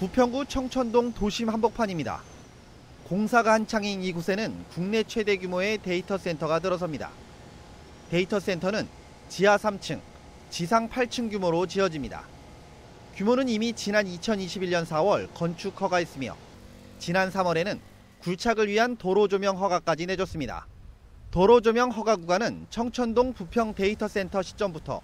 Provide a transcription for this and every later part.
부평구 청천동 도심 한복판입니다. 공사가 한창인 이곳에는 국내 최대 규모의 데이터 센터가 들어섭니다. 데이터 센터는 지하 3층, 지상 8층 규모로 지어집니다. 규모는 이미 지난 2021년 4월 건축 허가했으며 지난 3월에는 굴착을 위한 도로 조명 허가까지 내줬습니다. 도로 조명 허가 구간은 청천동 부평 데이터 센터 시점부터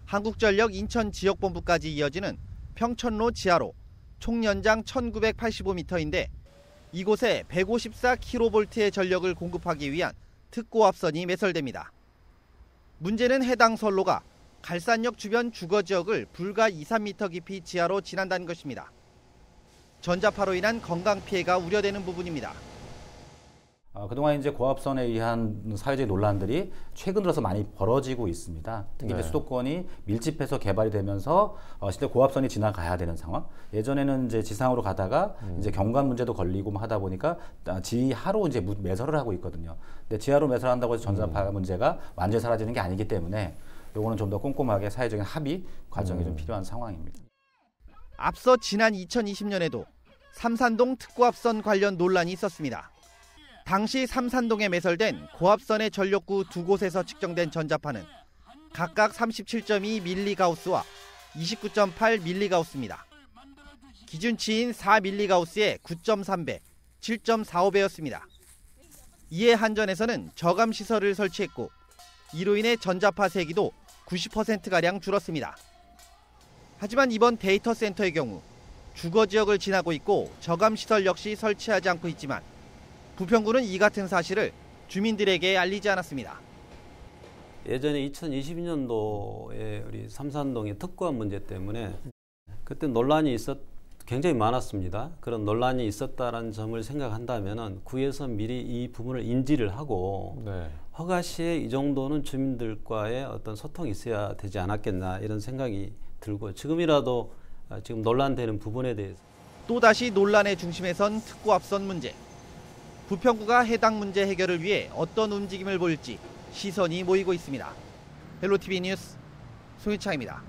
한국전력 인천 지역본부까지 이어지는 평천로 지하로 총 연장 1985m인데 이곳에 154kV의 전력을 공급하기 위한 특고압선이 매설됩니다. 문제는 해당 선로가 갈산역 주변 주거지역을 불과 2, 3m 깊이 지하로 지난다는 것입니다. 전자파로 인한 건강 피해가 우려되는 부분입니다. 그동안 이제 고압선에 의한 사회적 논란들이 최근 들어서 많이 벌어지고 있습니다. 특히 이제 수도권이 밀집해서 개발이 되면서 실제 고압선이 지나가야 되는 상황. 예전에는 이제 지상으로 가다가 이제 경관 문제도 걸리고 하다 보니까 지하로 이제 매설을 하고 있거든요. 근데 지하로 매설한다고 해서 전자파 문제가 완전히 사라지는 게 아니기 때문에 요거는 좀 더 꼼꼼하게 사회적인 합의 과정이 좀 필요한 상황입니다. 앞서 지난 2020년에도 삼산동 특고압선 관련 논란이 있었습니다. 당시 삼산동에 매설된 고압선의 전력구 두 곳에서 측정된 전자파는 각각 37.2밀리가우스와 29.8밀리가우스입니다. 기준치인 4밀리가우스의 9.3배, 7.45배였습니다. 이에 한전에서는 저감 시설을 설치했고 이로 인해 전자파 세기도 90%가량 줄었습니다. 하지만 이번 데이터 센터의 경우 주거 지역을 지나고 있고 저감 시설 역시 설치하지 않고 있지만 부평구는 이 같은 사실을 주민들에게 알리지 않았습니다. 예전에 2022년도에 우리 삼산동의 특고압 문제 때문에 그때 논란이 굉장히 많았습니다. 그런 논란이 있었다는 점을 생각한다면 구에서 미리 이 부분을 인지를 하고 허가 시에 이 정도는 주민들과의 어떤 소통이 있어야 되지 않았겠나 이런 생각이 들고 지금이라도 지금 논란되는 부분에 대해서 또다시 논란의 중심에 선 특고압선 문제. 부평구가 해당 문제 해결을 위해 어떤 움직임을 보일지 시선이 모이고 있습니다. 헬로티비 뉴스 송유창입니다.